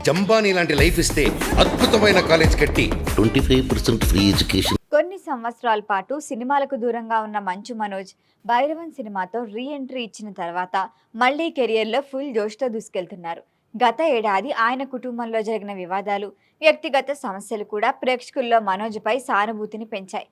జంబానీ లాంటి లైఫ్ ఇస్తే అద్భుతమైన కాలేజ్ కట్టి 25% ఫ్రీ ఎడ్యుకేషన్. కొన్ని సంవత్సరాల పాటు సినిమాలకు దూరంగా ఉన్న మంచు మనోజ్ భైరవన్ సినిమాతో రీ ఎంట్రీ ఇచ్చిన తర్వాత మళ్లీ కెరియర్లో ఫుల్ జోష్తో దూసుకెళ్తున్నారు. గత ఏడాది ఆయన కుటుంబంలో జరిగిన వివాదాలు, వ్యక్తిగత సమస్యలు కూడా ప్రేక్షకుల్లో మనోజ్పై సానుభూతిని పెంచాయి.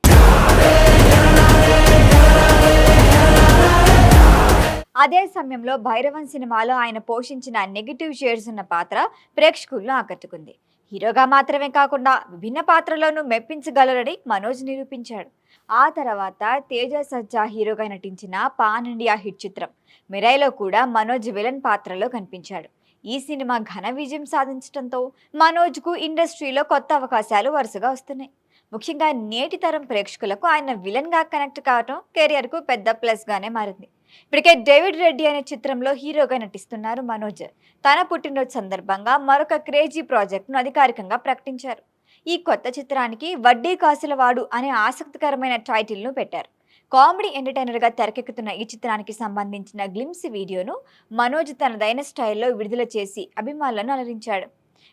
అదే సమయంలో భైరవన్ సినిమాలో ఆయన పోషించిన నెగిటివ్ షేడ్స్ ఉన్న పాత్ర ప్రేక్షకులను ఆకట్టుకుంది. హీరోగా మాత్రమే కాకుండా విభిన్న పాత్రలోనూ మెప్పించగలరని మనోజ్ నిరూపించాడు. ఆ తర్వాత తేజ సజ్జా హీరోగా నటించిన పాన్ ఇండియా హిట్ చిత్రం మిరైలో కూడా మనోజ్ విలన్ పాత్రలో కనిపించాడు. ఈ సినిమా ఘన విజయం సాధించడంతో మనోజ్కు ఇండస్ట్రీలో కొత్త అవకాశాలు వరుసగా వస్తున్నాయి. ముఖ్యంగా నేటి తరం ప్రేక్షకులకు ఆయన విలన్గా కనెక్ట్ కావడం కెరియర్కు పెద్ద ప్లస్గానే మారింది. ఇప్పటికే డేవిడ్ రెడ్డి అనే చిత్రంలో హీరోగా నటిస్తున్నారు మనోజ్. తన పుట్టినరోజు సందర్భంగా మరొక క్రేజీ ప్రాజెక్ట్ను అధికారికంగా ప్రకటించారు. ఈ కొత్త చిత్రానికి వడ్డీ కాసుల వాడు అనే ఆసక్తికరమైన టైటిల్ను పెట్టారు. కామెడీ ఎంటర్టైనర్గా తెరకెక్కుతున్న ఈ చిత్రానికి సంబంధించిన గ్లిమ్స్ వీడియోను మనోజ్ తనదైన స్టైల్లో విడుదల చేసి అభిమానులను అలరించాడు.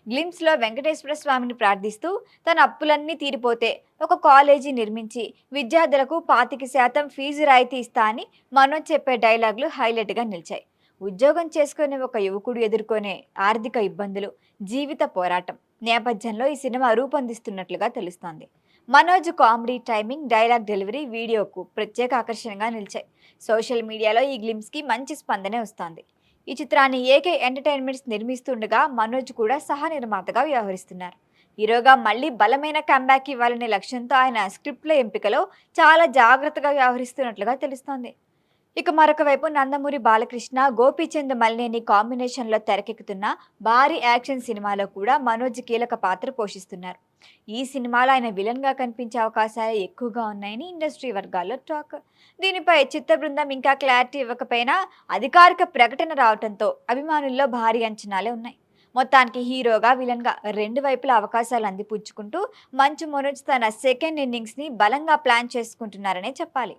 గ్లిమ్స్లో వెంకటేశ్వర స్వామిని ప్రార్థిస్తూ తన అప్పులన్నీ తీరిపోతే ఒక కాలేజీ నిర్మించి విద్యార్థులకు 25% ఫీజు రాయితీ ఇస్తా అని మనోజ్ చెప్పే డైలాగులు హైలైట్గా నిలిచాయి. ఉద్యోగం చేసుకునే ఒక యువకుడు ఎదుర్కొనే ఆర్థిక ఇబ్బందులు, జీవిత పోరాటం నేపథ్యంలో ఈ సినిమా రూపొందిస్తున్నట్లుగా తెలుస్తోంది. Manoj comedy timing, dialogue delivery వీడియోకు ప్రత్యేక ఆకర్షణగా నిలిచాయి. సోషల్ మీడియాలో ఈ గ్లిమ్స్కి మంచి స్పందనే వస్తోంది. ఈ చిత్రాన్ని ఏకే ఎంటర్టైన్మెంట్స్ నిర్మిస్తుండగా మనోజ్ కూడా సహ నిర్మాతగా వ్యవహరిస్తున్నారు. హీరోగా మళ్ళీ బలమైన కంబ్యాక్ ఇవ్వాలనే లక్ష్యంతో ఆయన స్క్రిప్ట్ల ఎంపికలో చాలా జాగ్రత్తగా వ్యవహరిస్తున్నట్లుగా తెలుస్తోంది. ఇక మరొక వైపు నందమూరి బాలకృష్ణ, గోపీచంద్ మలినేని కాంబినేషన్లో తెరకెక్కుతున్న భారీ యాక్షన్ సినిమాలో కూడా మనోజ్ కీలక పాత్ర పోషిస్తున్నారు. ఈ సినిమాలో ఆయన విలన్గా కనిపించే అవకాశాలు ఎక్కువగా ఉన్నాయని ఇండస్ట్రీ వర్గాల్లో టాక్. దీనిపై చిత్ర బృందం ఇంకా క్లారిటీ ఇవ్వకపోయినా అధికారిక ప్రకటన రావడంతో అభిమానుల్లో భారీ అంచనాలే ఉన్నాయి. మొత్తానికి హీరోగా, విలన్గా రెండు వైపుల అవకాశాలు అందిపుచ్చుకుంటూ మంచు మనోజ్ తన సెకండ్ ఇన్నింగ్స్ని బలంగా ప్లాన్ చేసుకుంటున్నారనే చెప్పాలి.